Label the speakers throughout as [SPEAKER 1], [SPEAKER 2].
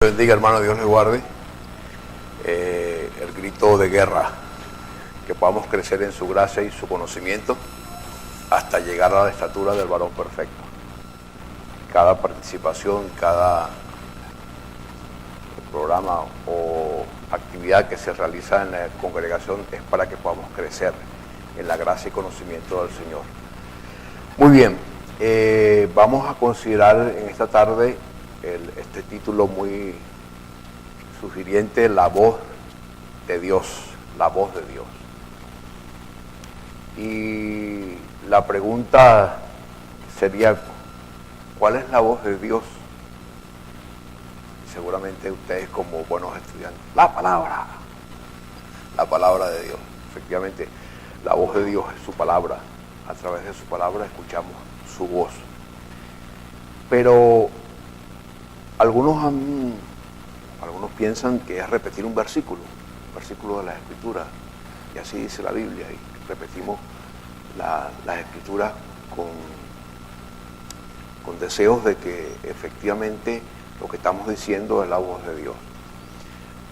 [SPEAKER 1] Bendiga, hermano, Dios le guarde. El grito de guerra, que podamos crecer en su gracia y su conocimiento hasta llegar a la estatura del varón perfecto. Cada participación, cada programa o actividad que se realiza en la congregación es para que podamos crecer en la gracia y conocimiento del Señor. Muy bien, vamos a considerar en esta tarde este título muy sugiriente, la voz de Dios, la voz de Dios. Y la pregunta sería, ¿cuál es la voz de Dios? Y seguramente ustedes, como buenos estudiantes, la palabra de Dios. Efectivamente, la voz de Dios es su palabra. A través de su palabra escuchamos su voz. Pero algunos piensan que es repetir un versículo de la Escritura, y así dice la Biblia, y repetimos las Escrituras con deseos de que efectivamente lo que estamos diciendo es la voz de Dios.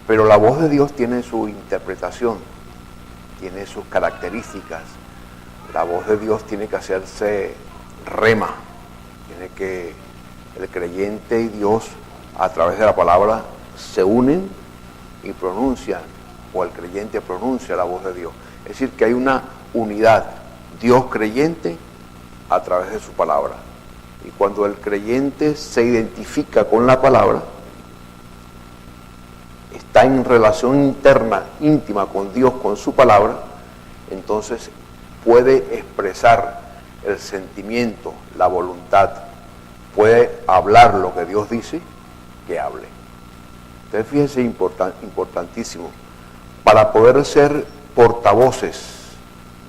[SPEAKER 1] Pero la voz de Dios tiene su interpretación, tiene sus características. La voz de Dios tiene que hacerse rema, tiene que el creyente y Dios a través de la palabra se unen y pronuncian, o el creyente pronuncia la voz de Dios. Es decir, que hay una unidad, Dios creyente a través de su palabra. Y cuando el creyente se identifica con la palabra, está en relación interna, íntima con Dios, con su palabra, entonces puede expresar el sentimiento, la voluntad, puede hablar lo que Dios dice, que hable. Entonces fíjense, importantísimo, para poder ser portavoces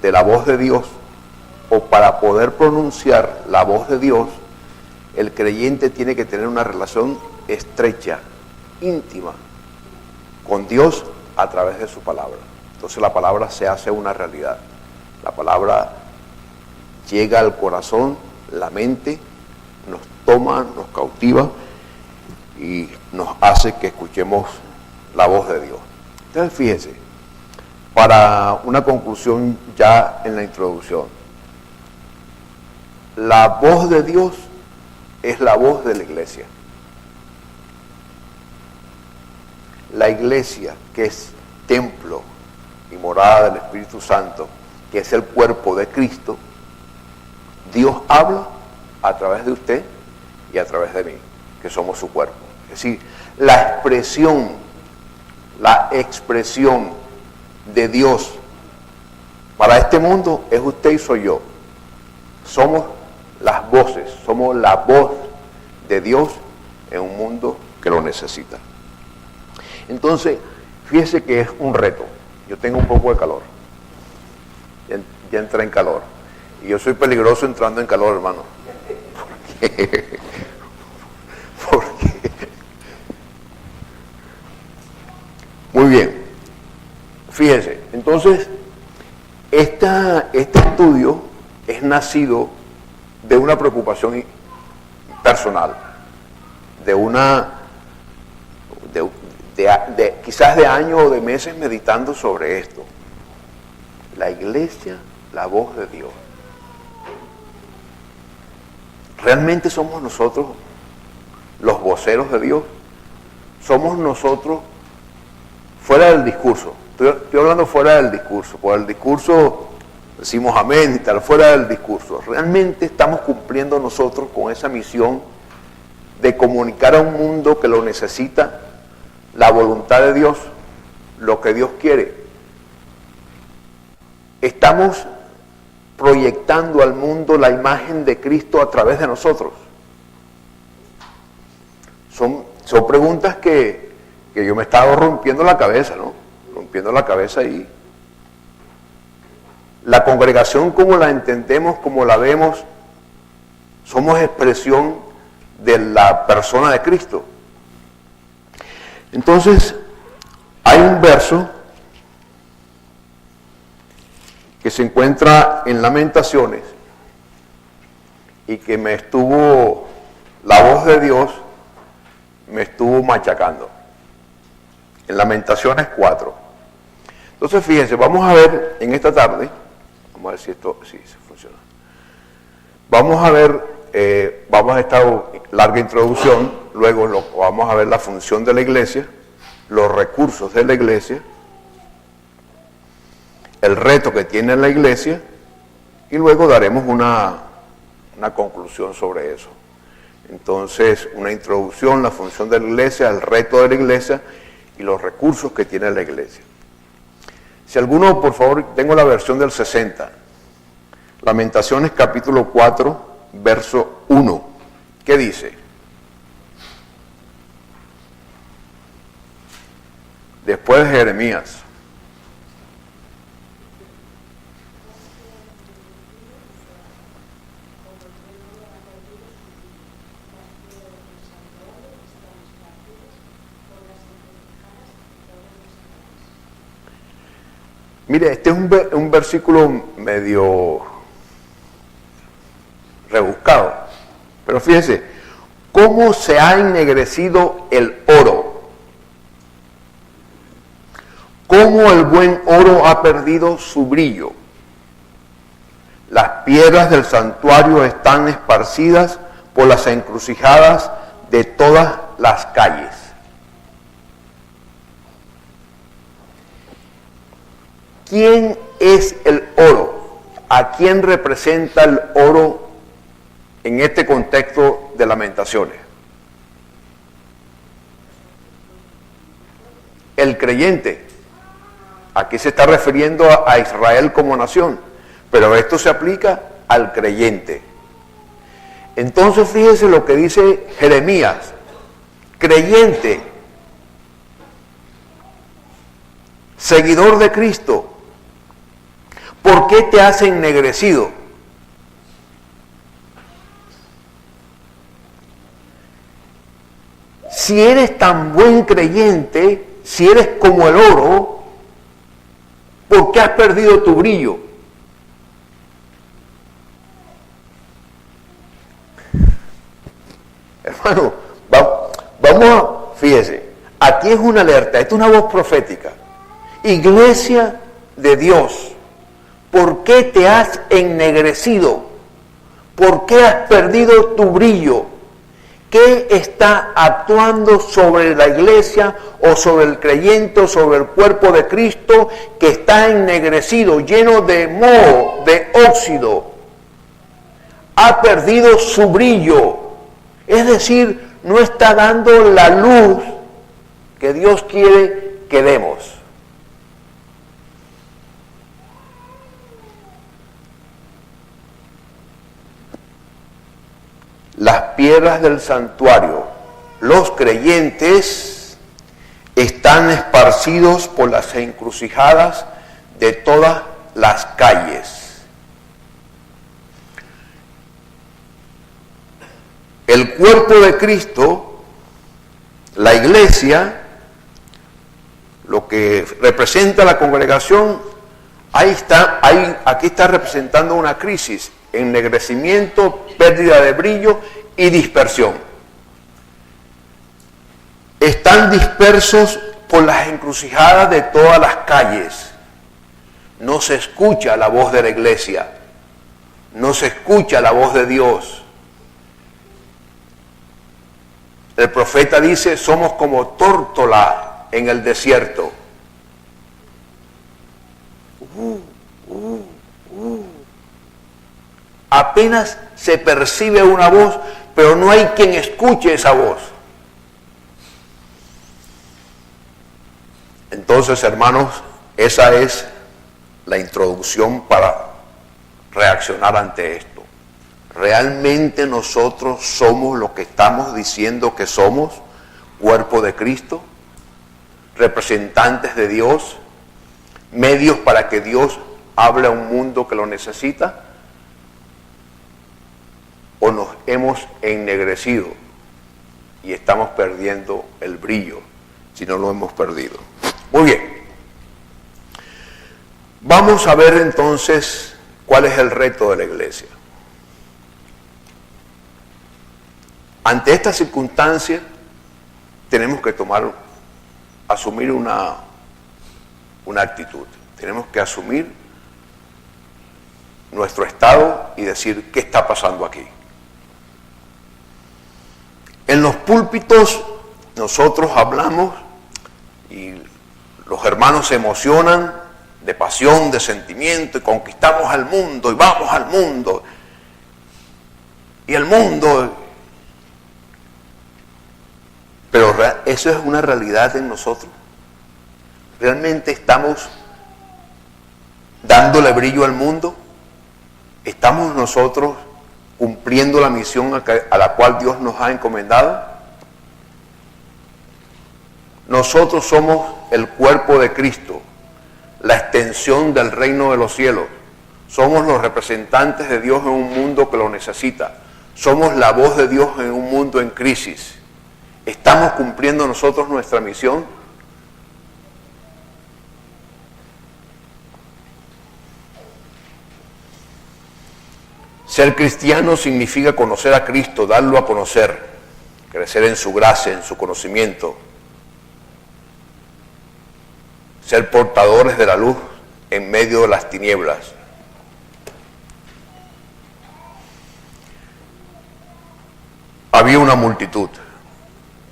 [SPEAKER 1] de la voz de Dios, o para poder pronunciar la voz de Dios, el creyente tiene que tener una relación estrecha, íntima, con Dios a través de su palabra. Entonces la palabra se hace una realidad. La palabra llega al corazón, la mente, nos toma, nos cautiva y nos hace que escuchemos la voz de Dios. Entonces fíjense, para una conclusión ya en la introducción, la voz de Dios es la voz de la iglesia. La iglesia, que es templo y morada del Espíritu Santo, que es el cuerpo de Cristo, Dios habla a través de usted y a través de mí, que somos su cuerpo. Es decir, la expresión de Dios para este mundo es usted y soy yo. Somos las voces, somos la voz de Dios en un mundo que lo necesita. Entonces, fíjese que es un reto. Yo tengo un poco de calor. Ya entré en calor. Y yo soy peligroso entrando en calor, hermano. Porque muy bien. Fíjense, entonces, este estudio es nacido de una preocupación personal, quizás de años o de meses meditando sobre esto. La iglesia, la voz de Dios. ¿Realmente somos nosotros los voceros de Dios? ¿Somos nosotros fuera del discurso? Estoy hablando fuera del discurso. Por el discurso decimos amén y tal, fuera del discurso. ¿Realmente estamos cumpliendo nosotros con esa misión de comunicar a un mundo que lo necesita la voluntad de Dios, lo que Dios quiere? Estamos proyectando al mundo la imagen de Cristo a través de nosotros. Son preguntas que yo me he estado rompiendo la cabeza, ¿no? Rompiendo la cabeza y la congregación, como la entendemos, como la vemos, somos expresión de la persona de Cristo. Entonces, hay un verso que se encuentra en Lamentaciones y que me estuvo la voz de Dios me estuvo machacando. En Lamentaciones 4. Entonces fíjense, vamos a ver en esta tarde, vamos a ver si esto sí funciona. Vamos a ver, vamos a estar larga introducción, luego vamos a ver la función de la iglesia, los recursos de la iglesia, el reto que tiene la iglesia, y luego daremos una conclusión sobre eso. Entonces, una introducción, la función de la iglesia, el reto de la iglesia y los recursos que tiene la iglesia. Si alguno, por favor, tengo la versión del 60. Lamentaciones capítulo 4, verso 1. ¿Qué dice? Después de Jeremías. Mire, este es un versículo medio rebuscado, pero fíjense, ¿cómo se ha ennegrecido el oro? ¿Cómo el buen oro ha perdido su brillo? Las piedras del santuario están esparcidas por las encrucijadas de todas las calles. ¿Quién es el oro? ¿A quién representa el oro en este contexto de Lamentaciones? El creyente. Aquí se está refiriendo a Israel como nación, pero esto se aplica al creyente. Entonces fíjense lo que dice Jeremías. Creyente, seguidor de Cristo, ¿por qué te has ennegrecido? Si eres tan buen creyente, si eres como el oro, ¿por qué has perdido tu brillo? Hermano, fíjese, aquí es una alerta, esta es una voz profética. Iglesia de Dios, ¿por qué te has ennegrecido? ¿Por qué has perdido tu brillo? ¿Qué está actuando sobre la iglesia o sobre el creyente o sobre el cuerpo de Cristo que está ennegrecido, lleno de moho, de óxido? Ha perdido su brillo. Es decir, no está dando la luz que Dios quiere que demos. Las piedras del santuario, los creyentes, están esparcidos por las encrucijadas de todas las calles. El cuerpo de Cristo, la iglesia, lo que representa la congregación, aquí está representando una crisis, ennegrecimiento, pérdida de brillo y dispersión. Están dispersos por las encrucijadas de todas las calles. No se escucha la voz de la iglesia, no se escucha la voz de Dios. El profeta dice, somos como tórtola en el desierto. Apenas se percibe una voz, pero no hay quien escuche esa voz. Entonces, hermanos, esa es la introducción para reaccionar ante esto. ¿Realmente nosotros somos lo que estamos diciendo que somos? Cuerpo de Cristo, representantes de Dios, medios para que Dios hable a un mundo que lo necesita. ¿O nos hemos ennegrecido y estamos perdiendo el brillo si no lo hemos perdido? Muy bien. Vamos a ver entonces cuál es el reto de la iglesia. Ante esta circunstancia, tenemos que asumir una actitud. Tenemos que asumir nuestro estado y decir, ¿qué está pasando aquí? En los púlpitos nosotros hablamos y los hermanos se emocionan de pasión, de sentimiento, y conquistamos al mundo y vamos al mundo. Y el mundo... Pero eso es una realidad en nosotros. ¿Realmente estamos dándole brillo al mundo? ¿Estamos nosotros cumpliendo la misión a la cual Dios nos ha encomendado? Nosotros somos el cuerpo de Cristo, la extensión del reino de los cielos. Somos los representantes de Dios en un mundo que lo necesita. Somos la voz de Dios en un mundo en crisis. ¿Estamos cumpliendo nosotros nuestra misión? Ser cristiano significa conocer a Cristo, darlo a conocer, crecer en su gracia, en su conocimiento, ser portadores de la luz en medio de las tinieblas. Había una multitud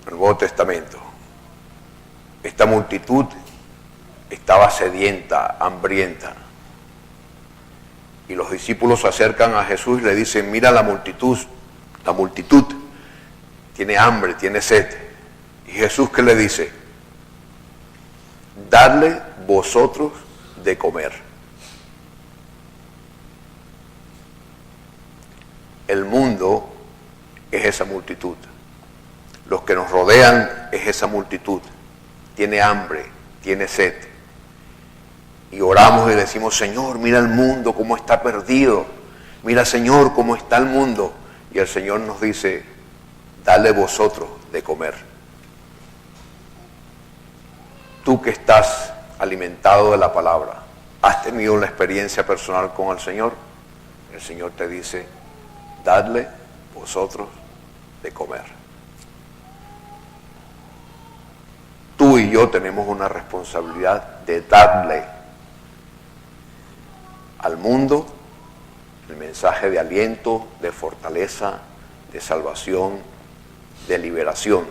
[SPEAKER 1] en el Nuevo Testamento. Esta multitud estaba sedienta, hambrienta. Y los discípulos se acercan a Jesús y le dicen, mira la multitud tiene hambre, tiene sed. Y Jesús, ¿qué le dice? Dadle vosotros de comer. El mundo es esa multitud. Los que nos rodean es esa multitud. Tiene hambre, tiene sed. Y oramos y decimos, Señor, mira el mundo cómo está perdido. Mira, Señor, cómo está el mundo. Y el Señor nos dice, dale vosotros de comer. Tú que estás alimentado de la palabra, ¿has tenido una experiencia personal con el Señor? El Señor te dice, dadle vosotros de comer. Tú y yo tenemos una responsabilidad de darle al mundo el mensaje de aliento, de fortaleza, de salvación, de liberación,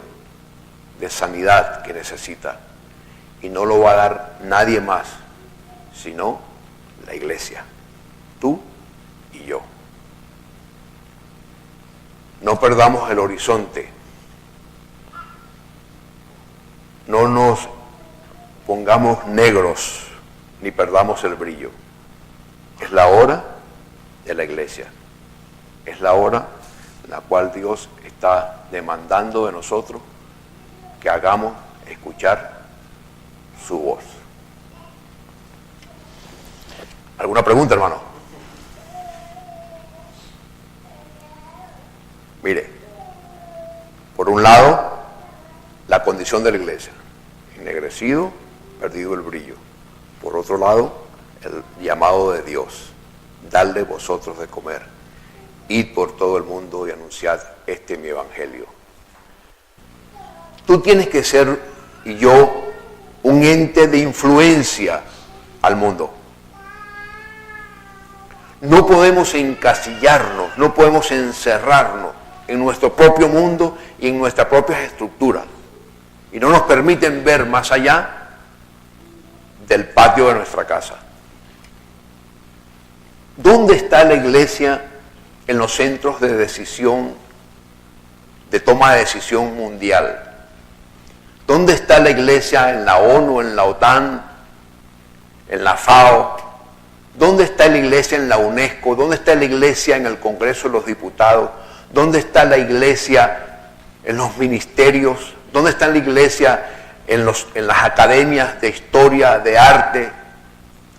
[SPEAKER 1] de sanidad que necesita. Y no lo va a dar nadie más, sino la iglesia, tú y yo. No perdamos el horizonte. No nos pongamos negros ni perdamos el brillo. Es la hora de la iglesia. Es la hora en la cual Dios está demandando de nosotros que hagamos escuchar su voz. ¿Alguna pregunta, hermano? Mire, por un lado, la condición de la iglesia. Ennegrecido, perdido el brillo. Por otro lado, el llamado de Dios. Dadle vosotros de comer. Id por todo el mundo y anunciad este mi evangelio. Tú tienes que ser, y yo, un ente de influencia al mundo. No podemos encasillarnos, no podemos encerrarnos en nuestro propio mundo y en nuestras propias estructuras. Y no nos permiten ver más allá del patio de nuestra casa. ¿Dónde está la iglesia en los centros de decisión, de toma de decisión mundial? ¿Dónde está la iglesia en la ONU, en la OTAN, en la FAO? ¿Dónde está la iglesia en la UNESCO? ¿Dónde está la iglesia en el Congreso de los Diputados? ¿Dónde está la iglesia en los ministerios? ¿Dónde está la iglesia en las academias de historia, de arte,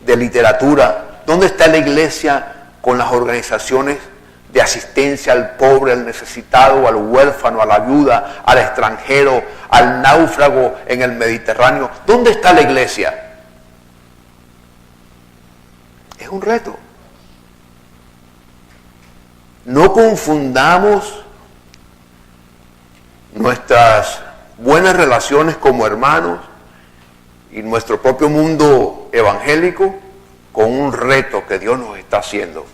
[SPEAKER 1] de literatura? ¿Dónde está la iglesia con las organizaciones de asistencia al pobre, al necesitado, al huérfano, a la viuda, al extranjero, al náufrago en el Mediterráneo? ¿Dónde está la iglesia? Es un reto. No confundamos nuestras buenas relaciones como hermanos y nuestro propio mundo evangélico con un reto que Dios nos está haciendo.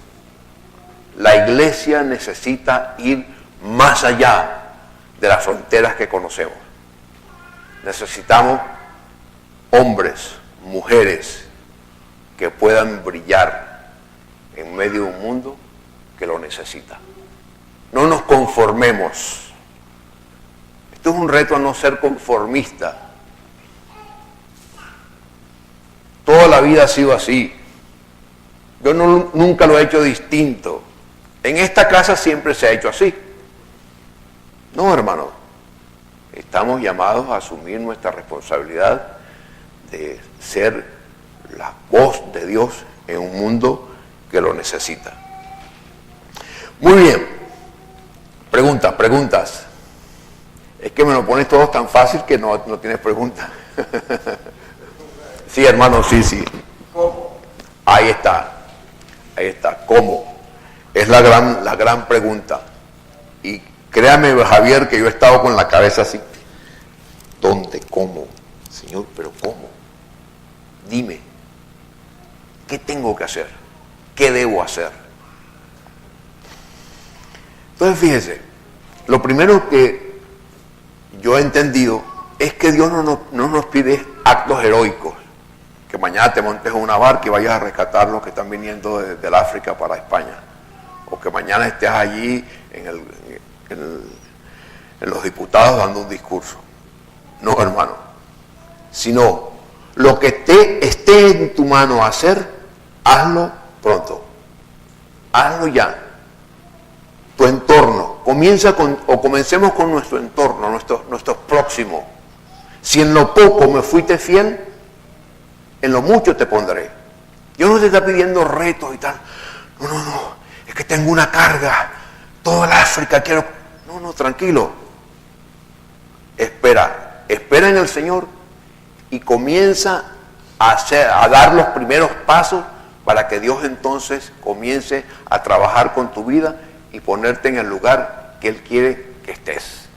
[SPEAKER 1] La iglesia necesita ir más allá de las fronteras que conocemos. Necesitamos hombres, mujeres que puedan brillar en medio de un mundo que lo necesita. No nos conformemos. Esto es un reto a no ser conformista. Toda la vida ha sido así. Yo nunca lo he hecho distinto. En esta casa siempre se ha hecho así. No, hermano. Estamos llamados a asumir nuestra responsabilidad de ser la voz de Dios en un mundo que lo necesita. Muy bien. Preguntas. Es que me lo pones todo tan fácil que no tienes preguntas. Sí, hermano, sí.
[SPEAKER 2] ¿Cómo?
[SPEAKER 1] Ahí está. ¿Cómo? Es la gran pregunta. Y créame, Javier, que yo he estado con la cabeza así. ¿Dónde? ¿Cómo? Señor, ¿pero cómo? Dime. ¿Qué tengo que hacer? ¿Qué debo hacer? Entonces, fíjese, lo primero que yo he entendido es que Dios no nos pide actos heroicos. Que mañana te montes en una barca y vayas a rescatar los que están viniendo desde el África para España. O que mañana estés allí en los diputados dando un discurso. No, hermano. Sino, lo que esté en tu mano hacer, hazlo pronto. Hazlo ya. Tu entorno. Comencemos con nuestro entorno, nuestros próximos. Si en lo poco me fuiste fiel, en lo mucho te pondré. Dios no te está pidiendo retos y tal. No. Es que tengo una carga. Todo el África quiero. No, tranquilo. Espera en el Señor y comienza a dar los primeros pasos para que Dios entonces comience a trabajar con tu vida y ponerte en el lugar que Él quiere que estés.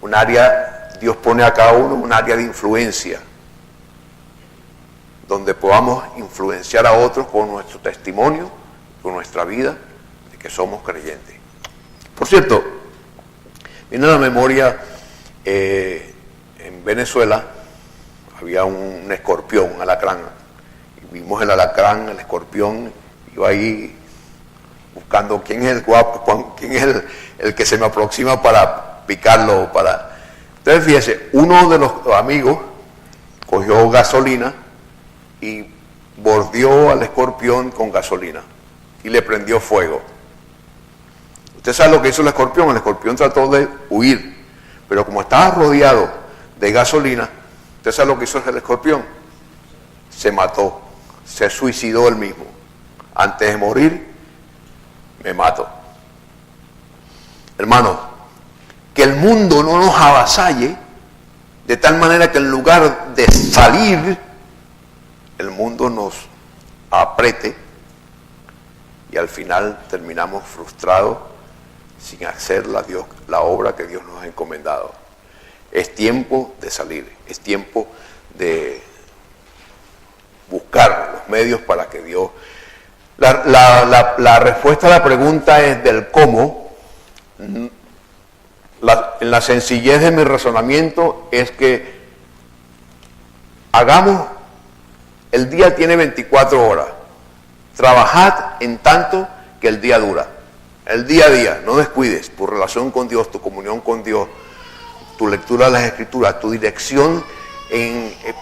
[SPEAKER 1] Un área, Dios pone a cada uno un área de influencia, donde podamos influenciar a otros con nuestro testimonio, con nuestra vida, de que somos creyentes. Por cierto, viene a la memoria, en Venezuela había un escorpión, un alacrán. Y vimos el alacrán, el escorpión, yo ahí buscando quién es el guapo, quién es el que se me aproxima para picarlo. Entonces fíjese, uno de los amigos cogió gasolina y bordeó al escorpión con gasolina y le prendió fuego. Usted sabe lo que hizo el escorpión trató de huir, pero como estaba rodeado de gasolina, usted sabe lo que hizo el escorpión, se mató, se suicidó él mismo. Antes de morir, me mato. Hermano, que el mundo no nos avasalle de tal manera que en lugar de salir, el mundo nos apriete y al final terminamos frustrados sin hacer la obra que Dios nos ha encomendado. Es tiempo de salir, es tiempo de buscar los medios para que Dios... La respuesta a la pregunta es del cómo. En la sencillez de mi razonamiento es que hagamos, el día tiene 24 horas, trabajad en tanto que el día dura, el día a día, no descuides tu relación con Dios, tu comunión con Dios, tu lectura de las Escrituras, tu dirección,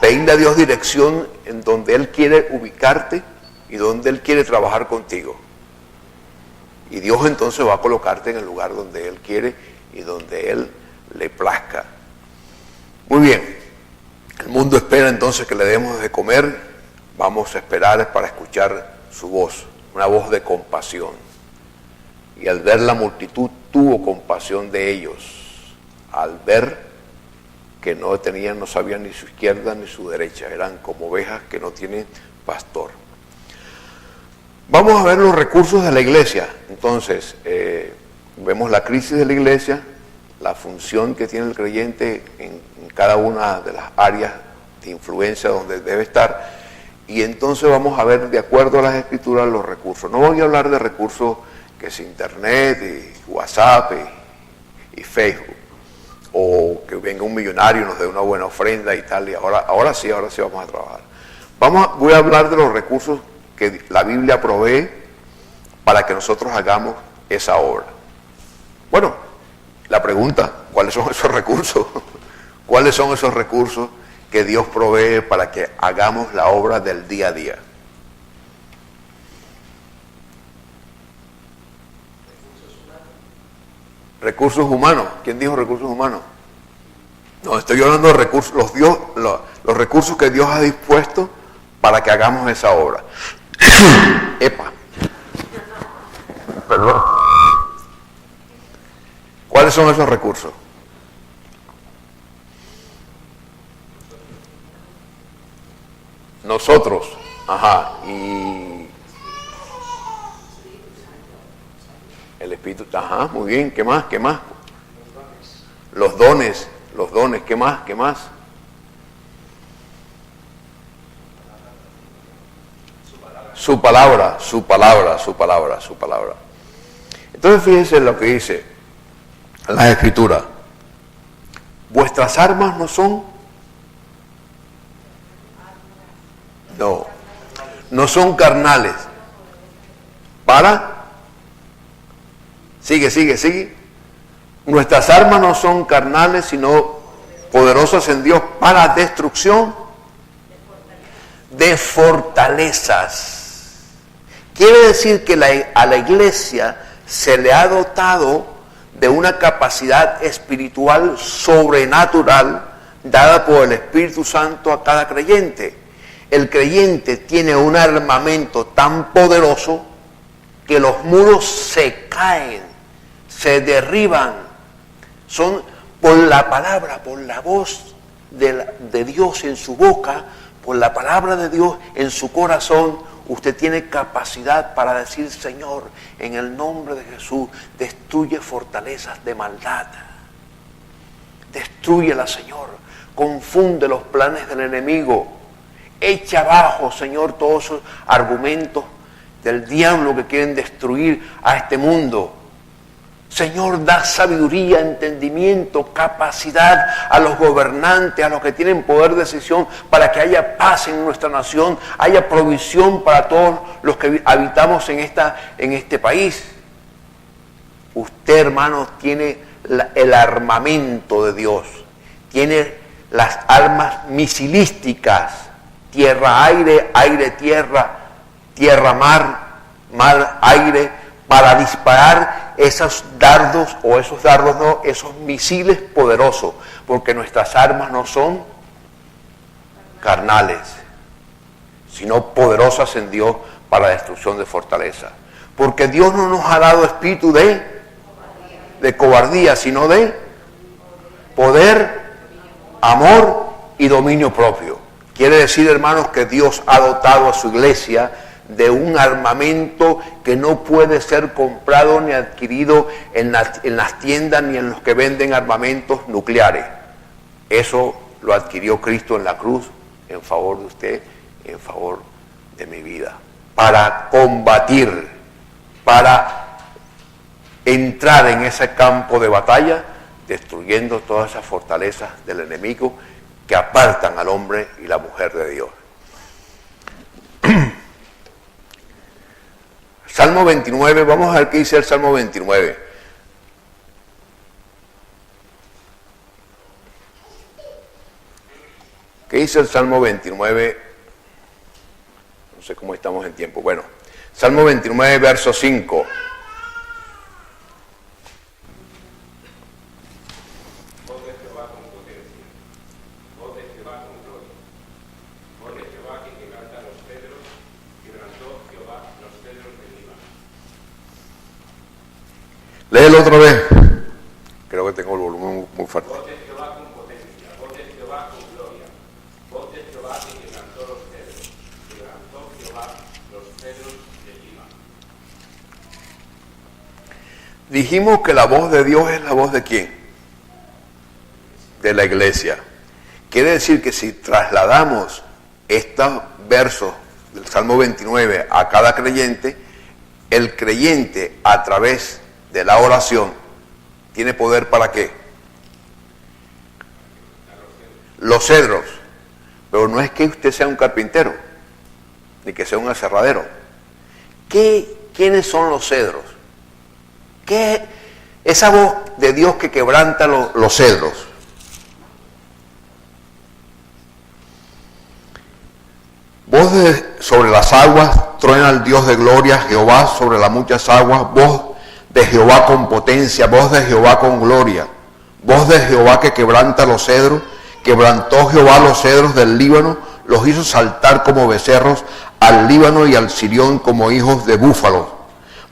[SPEAKER 1] pedirle a Dios dirección en donde Él quiere ubicarte y donde Él quiere trabajar contigo. Y Dios entonces va a colocarte en el lugar donde Él quiere y donde Él le plazca. Muy bien, el mundo espera entonces que le demos de comer, vamos a esperar para escuchar su voz, una voz de compasión. Y al ver la multitud tuvo compasión de ellos, al ver que no sabían ni su izquierda ni su derecha, eran como ovejas que no tienen pastor. Vamos a ver los recursos de la iglesia. Entonces, vemos la crisis de la iglesia, la función que tiene el creyente en cada una de las áreas de influencia donde debe estar, y entonces vamos a ver de acuerdo a las escrituras los recursos. No voy a hablar de recursos que es internet y WhatsApp y Facebook, o que venga un millonario y nos dé una buena ofrenda y tal, y ahora sí vamos a trabajar. Voy a hablar de los recursos que la Biblia provee para que nosotros hagamos esa obra. Bueno, la pregunta, ¿cuáles son esos recursos? ¿Cuáles son esos recursos que Dios provee para que hagamos la obra del día a día? Recursos humanos. ¿Quién dijo recursos humanos? No, estoy hablando de recursos, los recursos que Dios ha dispuesto para que hagamos esa obra. Epa. Perdón. ¿Cuáles son esos recursos? Nosotros. Ajá. Y el Espíritu. Ajá, muy bien. ¿Qué más? ¿Qué más? Los dones. ¿Qué más? ¿Qué más? Su palabra. Entonces fíjense lo que dice la Escritura. Vuestras armas no son, no son carnales. Sigue. Nuestras armas no son carnales, sino poderosas en Dios para destrucción de fortalezas. Quiere decir que a la iglesia se le ha dotado de una capacidad espiritual sobrenatural dada por el Espíritu Santo a cada creyente. El creyente tiene un armamento tan poderoso que los muros se caen, se derriban. Son por la palabra, por la voz de Dios en su boca, por la palabra de Dios en su corazón. Usted tiene capacidad para decir: Señor, en el nombre de Jesús, destruye fortalezas de maldad. Destrúyela, Señor. Confunde los planes del enemigo. Echa abajo, Señor, todos esos argumentos del diablo que quieren destruir a este mundo. Señor, da sabiduría, entendimiento, capacidad a los gobernantes, a los que tienen poder de decisión, para que haya paz en nuestra nación, haya provisión para todos los que habitamos en este país. Usted, hermanos, tiene el armamento de Dios, tiene las armas misilísticas, tierra-aire, aire-tierra, tierra-mar, mar-aire, para disparar esos dardos, esos misiles poderosos, porque nuestras armas no son carnales, sino poderosas en Dios para la destrucción de fortaleza. Porque Dios no nos ha dado espíritu de cobardía, sino de poder, amor y dominio propio. Quiere decir, hermanos, que Dios ha dotado a su iglesia de un armamento que no puede ser comprado ni adquirido en las tiendas ni en los que venden armamentos nucleares. Eso lo adquirió Cristo en la cruz en favor de usted y en favor de mi vida. Para combatir, para entrar en ese campo de batalla, destruyendo todas esas fortalezas del enemigo que apartan al hombre y la mujer de Dios. Salmo 29, vamos a ver qué dice el Salmo 29. ¿Qué dice el Salmo 29? No sé cómo estamos en tiempo. Bueno, Salmo 29, verso 5. Léelo otra vez. Creo que tengo el volumen muy fuerte.
[SPEAKER 2] Voz de Jehová con potencia, voz de Jehová con gloria, voz de Jehová que quebrantó los cedros, quebrantó Jehová los cedros de Líbano.
[SPEAKER 1] Dijimos que la voz de Dios es la voz de ¿quién? de la iglesia. Quiere decir que si trasladamos estos versos del Salmo 29 a cada creyente, el creyente a través de la oración tiene poder ¿para qué? Los cedros. Pero no es que usted sea un carpintero, ni que sea un aserradero. ¿Quiénes son los cedros? ¿Qué? Esa voz de Dios que quebranta los cedros. Voz sobre las aguas, truena el Dios de gloria, Jehová sobre las muchas aguas, voz de Jehová con potencia, voz de Jehová con gloria, voz de Jehová que quebranta los cedros, quebrantó Jehová los cedros del Líbano, los hizo saltar como becerros, al Líbano y al Sirión como hijos de búfalos.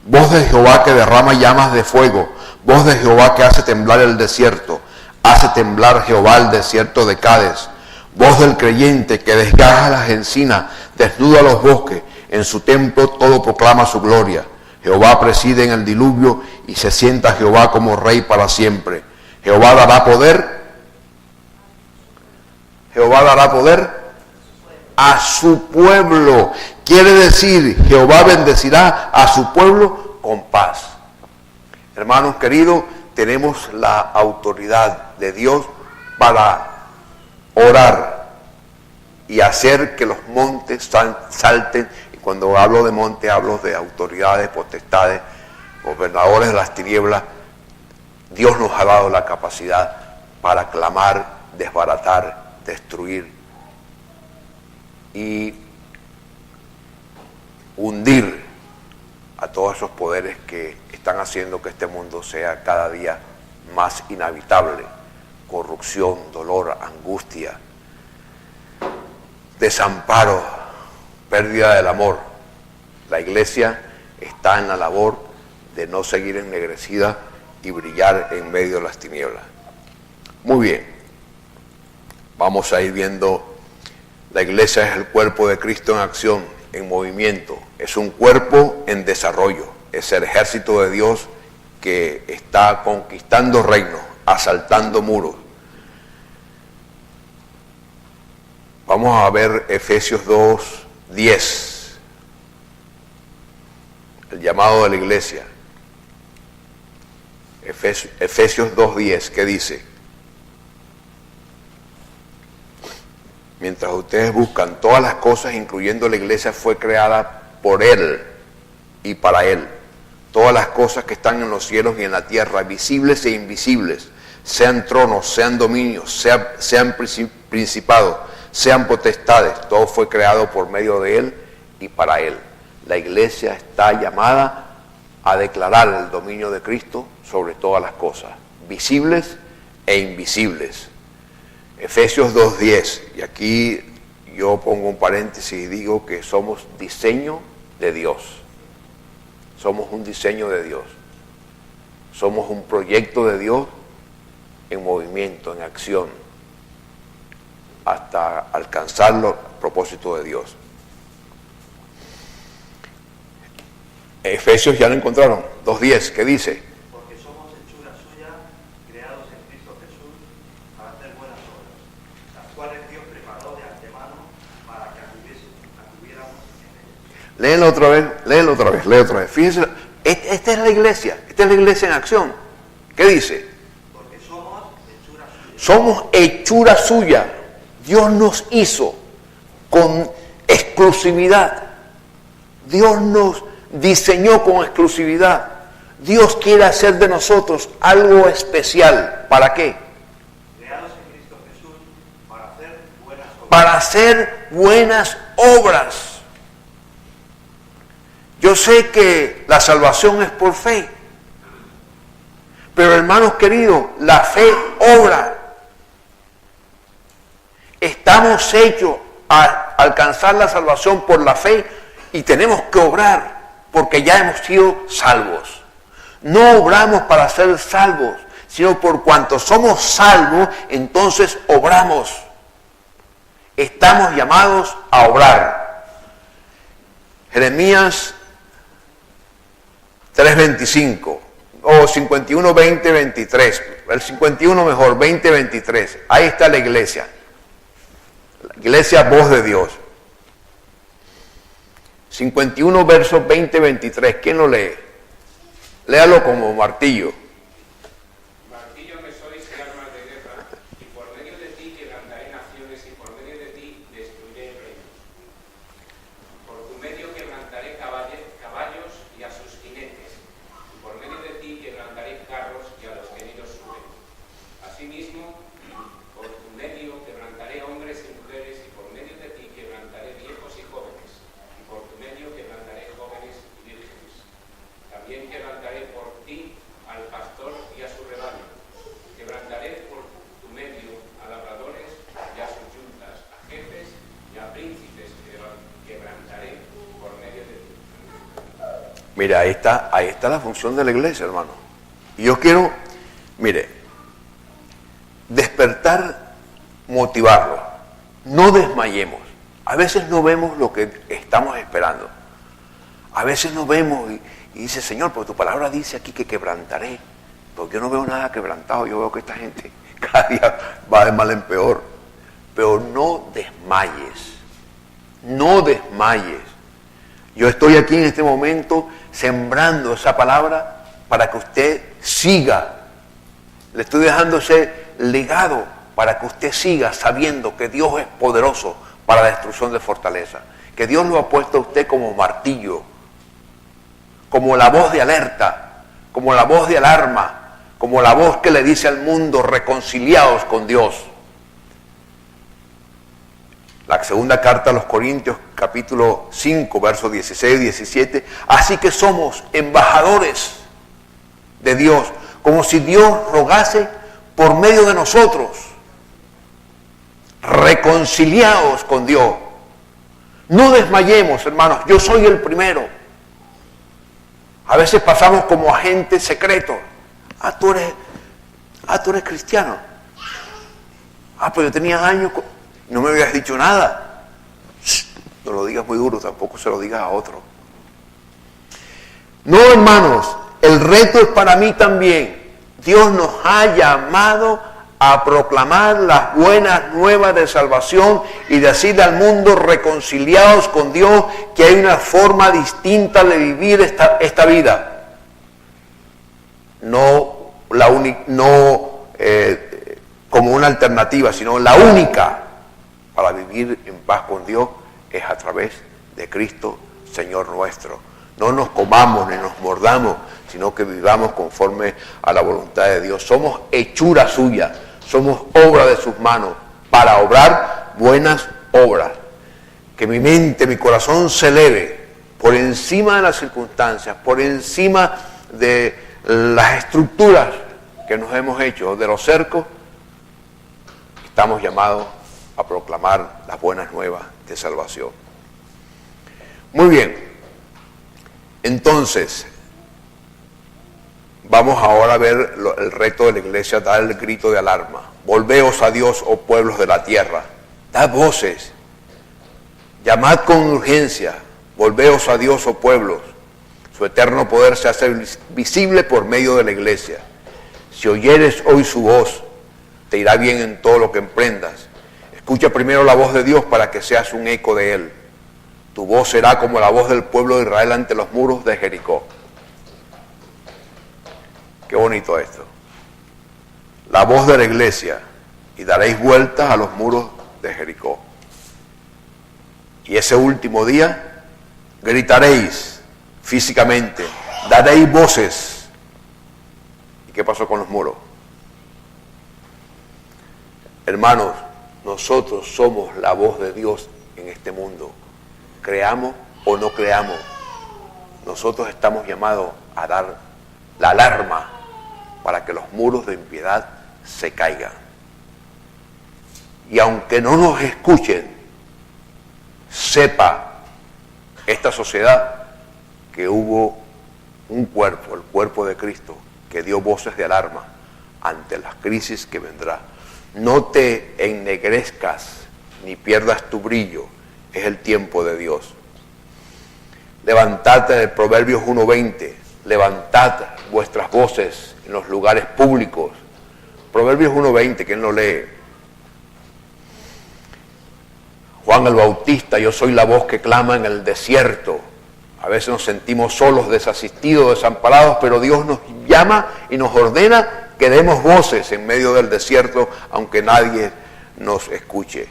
[SPEAKER 1] Voz de Jehová que derrama llamas de fuego, voz de Jehová que hace temblar el desierto, hace temblar Jehová el desierto de Cades. Voz del creyente que desgaja las encinas, desnuda los bosques, en su templo todo proclama su gloria. Jehová preside en el diluvio y se sienta Jehová como rey para siempre. Jehová dará poder. Jehová dará poder a su pueblo. Quiere decir, Jehová bendecirá a su pueblo con paz. Hermanos queridos, tenemos la autoridad de Dios para orar y hacer que los montes salten. Y cuando hablo de monte, hablo de autoridades, potestades, gobernadores de las tinieblas. Dios nos ha dado la capacidad para clamar, desbaratar, destruir y hundir a todos esos poderes que están haciendo que este mundo sea cada día más inhabitable. Corrupción, dolor, angustia, desamparo, pérdida del amor. La iglesia está en la labor de no seguir ennegrecida y brillar en medio de las tinieblas. Muy bien, vamos a ir viendo. La iglesia es el cuerpo de Cristo en acción, en movimiento. Es un cuerpo en desarrollo. Es el ejército de Dios que está conquistando reinos, asaltando muros. Vamos a ver Efesios 2:10, el llamado de la iglesia. Efesios 2:10, ¿qué dice? Mientras ustedes buscan, todas las cosas, incluyendo la iglesia, fue creada por Él y para Él. Todas las cosas que están en los cielos y en la tierra, visibles e invisibles, sean tronos, sean dominios, sean principados, sean potestades, todo fue creado por medio de Él y para Él. La iglesia está llamada a declarar el dominio de Cristo sobre todas las cosas, visibles e invisibles. Efesios 2:10, y aquí yo pongo un paréntesis y digo que somos diseño de Dios. Somos un diseño de Dios. Somos un proyecto de Dios en movimiento, en acción, hasta alcanzar los propósitos de Dios. Efesios ya lo encontraron, 2:10, ¿qué dice?
[SPEAKER 3] Porque somos hechura suya, creados en Cristo Jesús, para hacer buenas obras, las cuales Dios preparó de antemano para que anduviéramos en ellas.
[SPEAKER 1] Léelo otra vez. Fíjense, esta es la iglesia en acción. ¿Qué dice?
[SPEAKER 3] Porque somos hechura suya.
[SPEAKER 1] Somos hechura suya. Dios nos hizo con exclusividad. Dios nos diseñó con exclusividad. Dios quiere hacer de nosotros algo especial. ¿Para qué?
[SPEAKER 3] Creados en Cristo Jesús para hacer buenas obras.
[SPEAKER 1] Para hacer buenas obras. Yo sé que la salvación es por fe. Pero hermanos queridos, la fe obra. Estamos hechos a alcanzar la salvación por la fe y tenemos que obrar porque ya hemos sido salvos. No obramos para ser salvos, sino por cuanto somos salvos, entonces obramos. Estamos llamados a obrar. Jeremías 3:25 o 51:20-23. el 51 mejor, 20:23. Ahí está la iglesia. La iglesia voz de Dios. 51 versos 20-23. ¿Quién lo lee? Léalo como martillo.
[SPEAKER 2] Martillo me sois y armas de guerra, y por medio de ti quebrantaré naciones, y por medio de ti destruiré reinos. Por tu medio quebrantaré caballos y a sus jinetes, y por medio de ti quebrantaré carros y a los que en ellos suben. Asimismo, por tu medio quebrantaré hombres y mujeres, y por medio de ti quebrantaré viejos y jóvenes, y por tu medio quebrantaré jóvenes y vírgenes. También quebrantaré por ti al pastor y a su rebaño. Quebrantaré por tu medio a labradores y a sus yuntas, a jefes y a príncipes quebrantaré por medio de ti.
[SPEAKER 1] Mira, ahí está la función de la iglesia, hermano. Y yo quiero, mire, despertar, motivarlo. No desmayemos. A veces no vemos lo que estamos esperando. A veces no vemos y dice, Señor, pero tu palabra dice aquí que quebrantaré. Pero yo no veo nada quebrantado. Yo veo que esta gente cada día va de mal en peor. Pero no desmayes. No desmayes. Yo estoy aquí en este momento sembrando esa palabra para que usted siga. Le estoy dejando ese legado para que usted siga sabiendo que Dios es poderoso para la destrucción de fortaleza. Que Dios lo ha puesto a usted como martillo, como la voz de alerta, como la voz de alarma, como la voz que le dice al mundo, reconciliados con Dios. La segunda carta a los Corintios, capítulo 5, versos 16 y 17. Así que somos embajadores de Dios, como si Dios rogase por medio de nosotros. Reconciliados con Dios. No desmayemos, hermanos. Yo soy el primero. A veces pasamos como agentes secretos. Tú eres cristiano. Pues yo tenía años, no me habías dicho nada. No lo digas muy duro, tampoco se lo digas a otro. No, hermanos, el reto es para mí también. Dios nos ha llamado a proclamar las buenas nuevas de salvación y decirle al mundo, reconciliados con Dios, que hay una forma distinta de vivir esta vida. No como una alternativa, sino la única para vivir en paz con Dios es a través de Cristo, Señor nuestro. No nos comamos ni nos mordamos, sino que vivamos conforme a la voluntad de Dios. Somos hechura suya, somos obra de sus manos para obrar buenas obras. Que mi mente, mi corazón se eleve por encima de las circunstancias, por encima de las estructuras que nos hemos hecho, de los cercos. Estamos llamados a proclamar las buenas nuevas de salvación. Muy bien, entonces vamos ahora a ver el reto de la iglesia, dar el grito de alarma. Volveos a Dios, oh pueblos de la tierra, dad voces, llamad con urgencia, volveos a Dios, oh pueblos. Su eterno poder se hace visible por medio de la iglesia. Si oyeres hoy su voz, te irá bien en todo lo que emprendas. Escucha primero la voz de Dios para que seas un eco de Él. Tu voz será como la voz del pueblo de Israel ante los muros de Jericó. Qué bonito esto. La voz de la iglesia, y daréis vueltas a los muros de Jericó. Y ese último día gritaréis físicamente, daréis voces. ¿Y qué pasó con los muros? Hermanos, nosotros somos la voz de Dios en este mundo. Creamos o no creamos, nosotros estamos llamados a dar la alarma para que los muros de impiedad se caigan. Y aunque no nos escuchen, sepa esta sociedad que hubo un cuerpo, el cuerpo de Cristo, que dio voces de alarma ante las crisis que vendrá. No te ennegrezcas ni pierdas tu brillo, es el tiempo de Dios. Levantad de Proverbios 1:20, levantad vuestras voces en los lugares públicos, Proverbios 1:20, ¿quién lo lee? Juan el Bautista, yo soy la voz que clama en el desierto. A veces nos sentimos solos, desasistidos, desamparados, pero Dios nos llama y nos ordena que demos voces en medio del desierto, aunque nadie nos escuche.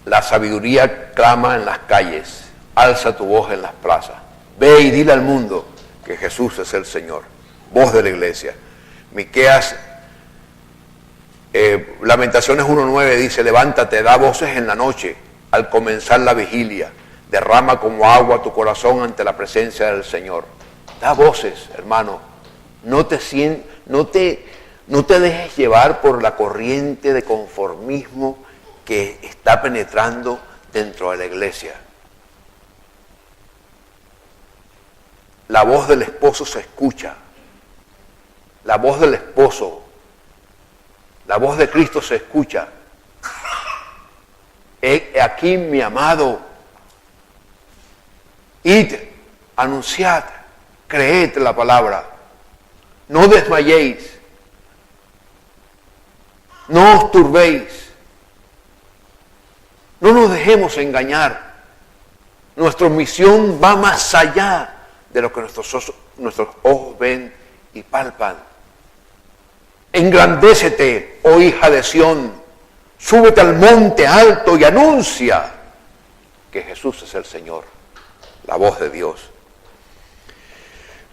[SPEAKER 1] La sabiduría clama en las calles, alza tu voz en las plazas. Ve y dile al mundo que Jesús es el Señor, voz de la iglesia. Miqueas, Lamentaciones 1:9 dice, levántate, da voces en la noche, al comenzar la vigilia, derrama como agua tu corazón ante la presencia del Señor. Da voces, hermano, no te dejes llevar por la corriente de conformismo que está penetrando dentro de la iglesia. La voz del esposo se escucha. La voz del esposo, la voz de Cristo se escucha. He aquí mi amado. Id, anunciad, creed la palabra. No desmayéis. No os turbéis. No nos dejemos engañar. Nuestra misión va más allá de lo que nuestros ojos ven y palpan. Engrandécete, oh hija de Sión, súbete al monte alto y anuncia que Jesús es el Señor. La voz de Dios.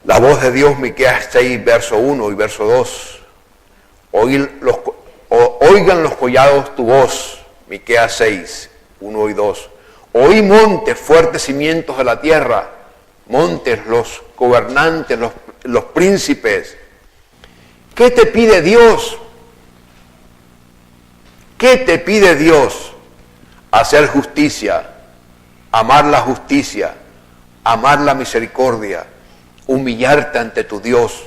[SPEAKER 1] La voz de Dios, Miqueas 6, verso 1 y verso 2. Oigan los collados tu voz, Miqueas 6, 1 y 2. Oí montes, fuertes cimientos de la tierra, montes, los gobernantes, los príncipes. ¿Qué te pide Dios? ¿Qué te pide Dios? Hacer justicia, amar la justicia, amar la misericordia, humillarte ante tu Dios.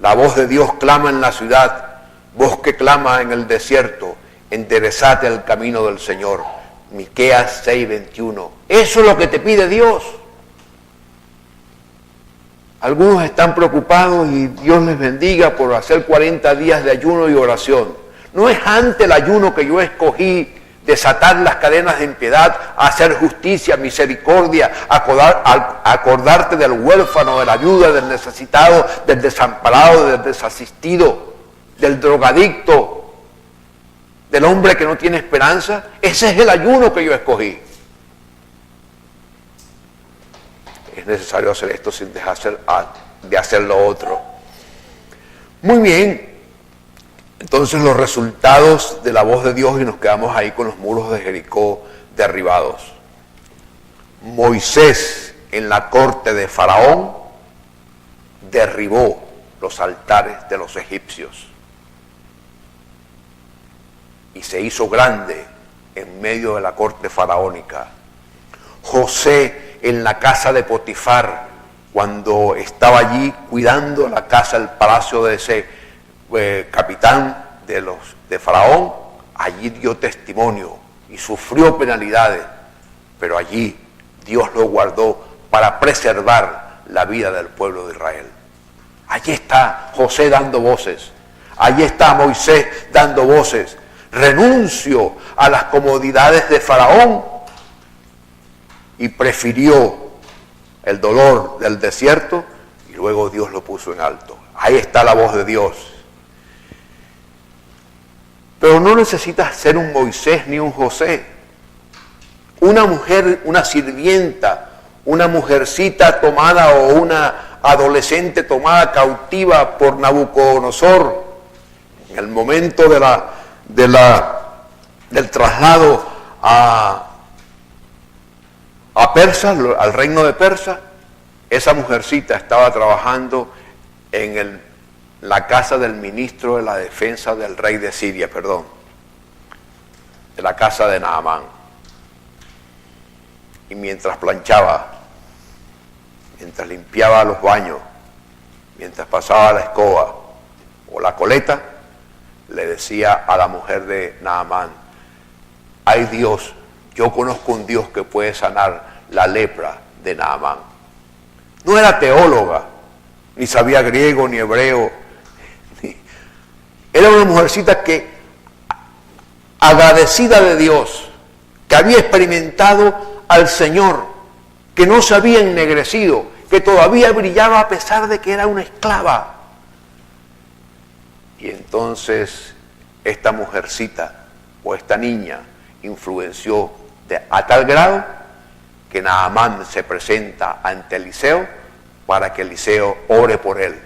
[SPEAKER 1] La voz de Dios clama en la ciudad, voz que clama en el desierto, enderezate el camino del Señor. Miqueas 6:21. Eso es lo que te pide Dios. Algunos están preocupados y Dios les bendiga por hacer 40 días de ayuno y oración. No es ante el ayuno que yo escogí desatar las cadenas de impiedad, hacer justicia, misericordia, acordarte del huérfano, de la viuda, del necesitado, del desamparado, del desasistido, del drogadicto, del hombre que no tiene esperanza. Ese es el ayuno que yo escogí. Es necesario hacer esto sin dejar de hacer lo otro. Muy bien. Entonces los resultados de la voz de Dios, y nos quedamos ahí con los muros de Jericó derribados. Moisés en la corte de Faraón derribó los altares de los egipcios y se hizo grande en medio de la corte faraónica. José en la casa de Potifar, cuando estaba allí cuidando la casa, el palacio de ese capitán de Faraón, allí dio testimonio y sufrió penalidades, pero allí Dios lo guardó para preservar la vida del pueblo de Israel. Allí está José dando voces, allí está Moisés dando voces. Renunció a las comodidades de Faraón y prefirió el dolor del desierto, y luego Dios lo puso en alto. Ahí está la voz de Dios. Pero no necesitas ser un Moisés ni un José. Una mujer, una sirvienta, una mujercita tomada o una adolescente tomada cautiva por Nabucodonosor en el momento del traslado a Persa, al reino de Persa, esa mujercita estaba trabajando en la casa del ministro de la defensa del rey de Siria, de la casa de Naamán. Y mientras planchaba, mientras limpiaba los baños, mientras pasaba la escoba o la coleta, le decía a la mujer de Naamán: ay Dios, yo conozco un Dios que puede sanar la lepra de Naamán. No era teóloga, ni sabía griego, ni hebreo. Era una mujercita que, agradecida de Dios, que había experimentado al Señor, que no se había ennegrecido, que todavía brillaba a pesar de que era una esclava. Y entonces esta mujercita o esta niña influenció a tal grado que Naamán se presenta ante Eliseo para que Eliseo ore por él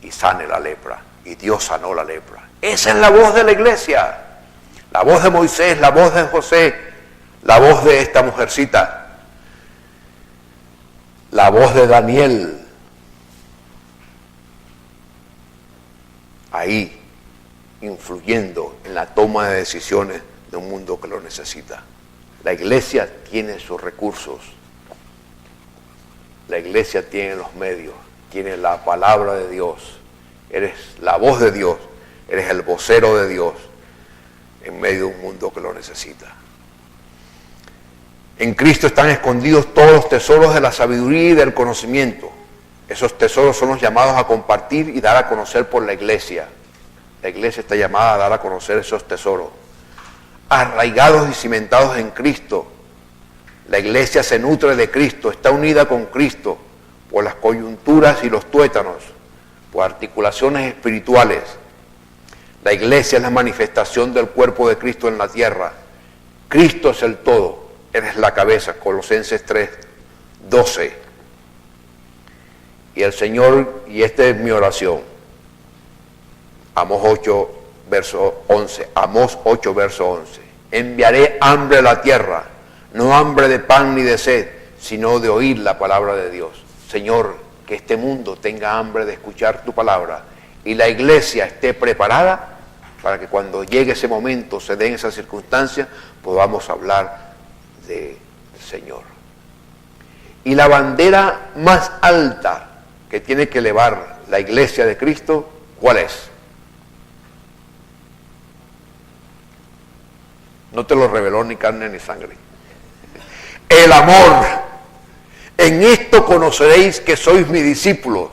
[SPEAKER 1] y sane la lepra. Y Dios sanó la lepra. Esa es la voz de la iglesia, la voz de Moisés, la voz de José, la voz de esta mujercita, la voz de Daniel. Ahí, influyendo en la toma de decisiones de un mundo que lo necesita. La iglesia tiene sus recursos, la iglesia tiene los medios, tiene la palabra de Dios, eres la voz de Dios, eres el vocero de Dios en medio de un mundo que lo necesita. En Cristo están escondidos todos los tesoros de la sabiduría y del conocimiento. Esos tesoros son los llamados a compartir y dar a conocer por la iglesia. La iglesia está llamada a dar a conocer esos tesoros. Arraigados y cimentados en Cristo. La iglesia se nutre de Cristo, está unida con Cristo por las coyunturas y los tuétanos, por articulaciones espirituales. La iglesia es la manifestación del cuerpo de Cristo en la tierra. Cristo es el todo, eres la cabeza, Colosenses 3:12. Y el Señor, y esta es mi oración, Amós 8, verso 11, Amós 8, verso 11. Enviaré hambre a la tierra, no hambre de pan ni de sed, sino de oír la palabra de Dios. Señor, que este mundo tenga hambre de escuchar tu palabra y la iglesia esté preparada para que cuando llegue ese momento, se den esas circunstancias, podamos hablar del Señor. Y la bandera más alta que tiene que elevar la iglesia de Cristo, ¿cuál es? No te lo reveló ni carne ni sangre. El amor. En esto conoceréis que sois mis discípulos,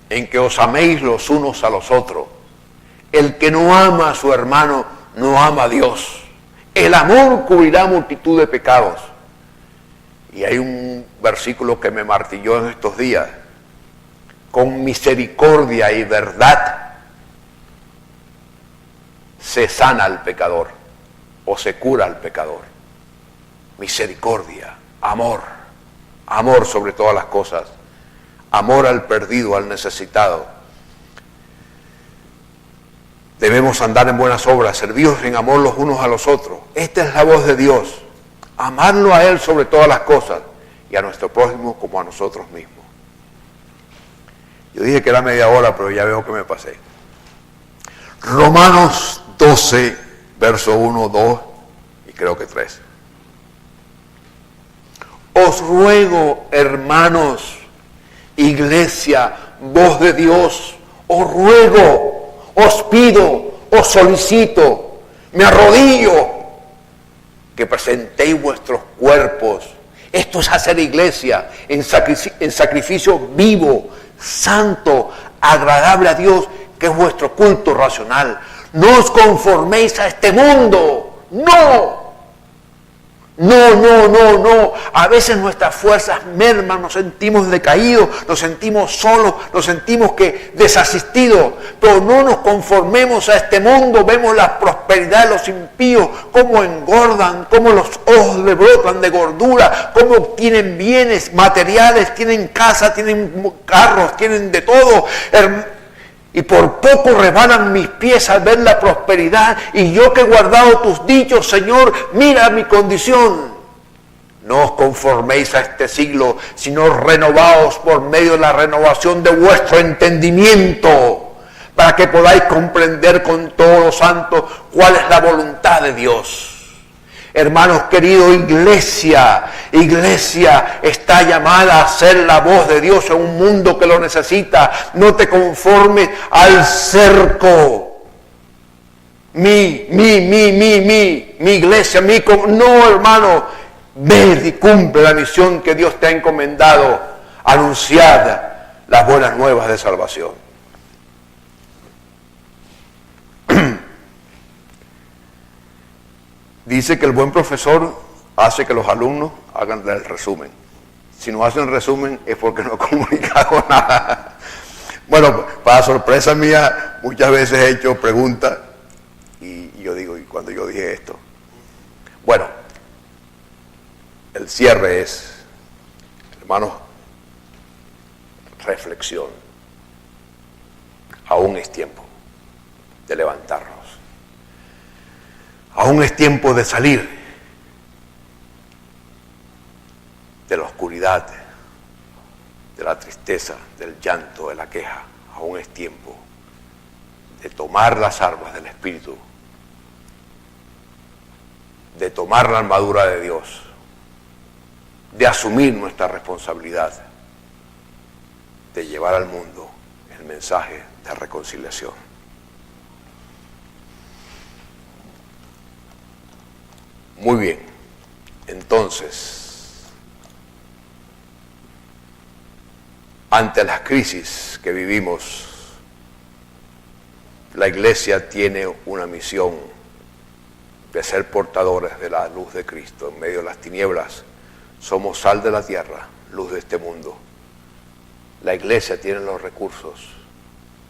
[SPEAKER 1] en que os améis los unos a los otros. El que no ama a su hermano no ama a Dios. El amor cubrirá multitud de pecados. Y hay un versículo que me martilló en estos días. Con misericordia y verdad se sana al pecador o se cura al pecador. Misericordia, amor, amor sobre todas las cosas, amor al perdido, al necesitado. Debemos andar en buenas obras, servidos en amor los unos a los otros. Esta es la voz de Dios, amarlo a Él sobre todas las cosas y a nuestro prójimo como a nosotros mismos. Yo dije que era media hora, pero ya veo que me pasé. Romanos 12, verso 1, 2 y creo que 3. Os ruego, hermanos, iglesia, voz de Dios, os ruego, os pido, os solicito, me arrodillo, que presentéis vuestros cuerpos. Esto es hacer iglesia en sacrificio vivo, santo, agradable a Dios, que es vuestro culto racional. No os conforméis a este mundo, no. No. A veces nuestras fuerzas merman, nos sentimos decaídos, nos sentimos solos, nos sentimos que desasistidos, pero no nos conformemos a este mundo. Vemos la prosperidad de los impíos, cómo engordan, cómo los ojos le brotan de gordura, cómo tienen bienes materiales, tienen casa, tienen carros, tienen de todo. Y por poco rebanan mis pies al ver la prosperidad, y yo que he guardado tus dichos, Señor, mira mi condición. No os conforméis a este siglo, sino renovaos por medio de la renovación de vuestro entendimiento, para que podáis comprender con todos los santos cuál es la voluntad de Dios. Hermanos queridos, iglesia está llamada a ser la voz de Dios en un mundo que lo necesita. No te conformes al cerco. Mi iglesia, no, hermano, Ve y cumple la misión que Dios te ha encomendado, anunciar las buenas nuevas de salvación. Dice que el buen profesor hace que los alumnos hagan el resumen. Si no hacen resumen es porque no he comunicado nada. Bueno, para sorpresa mía, muchas veces he hecho preguntas y yo digo, ¿y cuando yo dije esto? Bueno, el cierre es, hermanos, reflexión. Aún es tiempo de levantarnos. Aún es tiempo de salir de la oscuridad, de la tristeza, del llanto, de la queja. Aún es tiempo de tomar las armas del Espíritu, de tomar la armadura de Dios, de asumir nuestra responsabilidad, de llevar al mundo el mensaje de reconciliación. Muy bien, entonces, ante las crisis que vivimos, la Iglesia tiene una misión de ser portadores de la luz de Cristo en medio de las tinieblas. Somos sal de la tierra, luz de este mundo. La Iglesia tiene los recursos.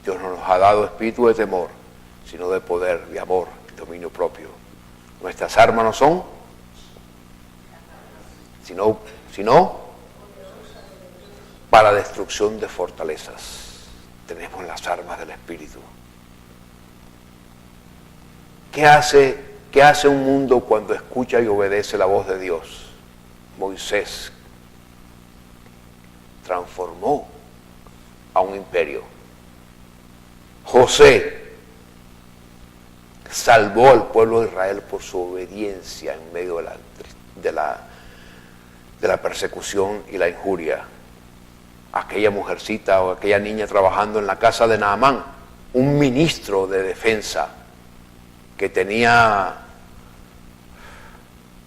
[SPEAKER 1] Dios no nos ha dado espíritu de temor, sino de poder, de amor, de dominio propio. Nuestras armas no son, sino para destrucción de fortalezas. Tenemos las armas del Espíritu. ¿Qué hace un mundo cuando escucha y obedece la voz de Dios? Moisés transformó a un imperio. José salvó al pueblo de Israel por su obediencia en medio de la persecución y la injuria. Aquella mujercita o aquella niña trabajando en la casa de Naamán, un ministro de defensa que tenía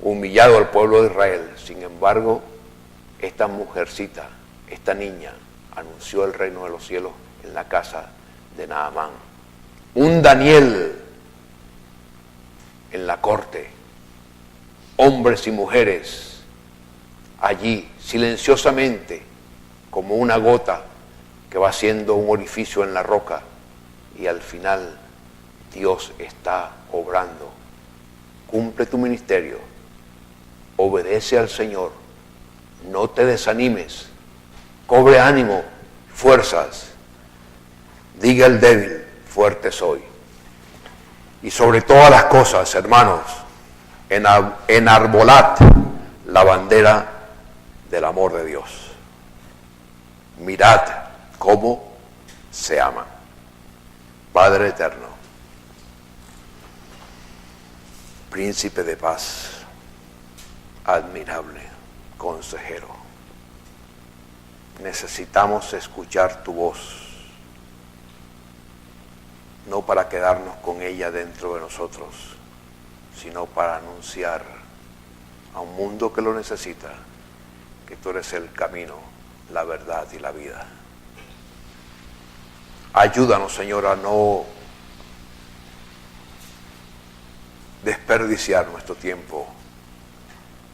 [SPEAKER 1] humillado al pueblo de Israel. Sin embargo, esta mujercita, esta niña, anunció el reino de los cielos en la casa de Naamán. Un Daniel en la corte, hombres y mujeres allí silenciosamente, como una gota que va haciendo un orificio en la roca, y al final Dios está obrando. Cumple tu ministerio, obedece al Señor, no te desanimes, cobre ánimo, fuerzas, diga el débil, fuerte soy. Y sobre todas las cosas, hermanos, enarbolad la bandera del amor de Dios. Mirad cómo se ama. Padre eterno, príncipe de paz, admirable, consejero, necesitamos escuchar tu voz, no para quedarnos con ella dentro de nosotros, sino para anunciar a un mundo que lo necesita, que tú eres el camino, la verdad y la vida. Ayúdanos, Señor, a no desperdiciar nuestro tiempo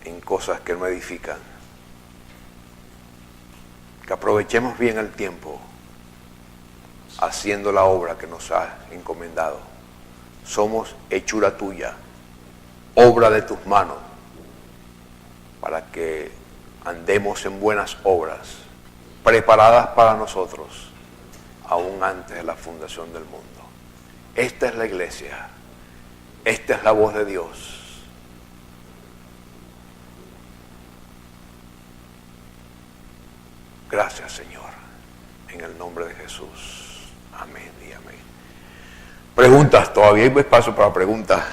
[SPEAKER 1] en cosas que no edifican. Que aprovechemos bien el tiempo haciendo la obra que nos has encomendado. Somos hechura tuya, obra de tus manos, para que andemos en buenas obras, preparadas para nosotros, aún antes de la fundación del mundo. Esta es la iglesia, esta es la voz de Dios. Gracias, Señor, en el nombre de Jesús. Amén y amén. Preguntas, todavía hay espacio para preguntas.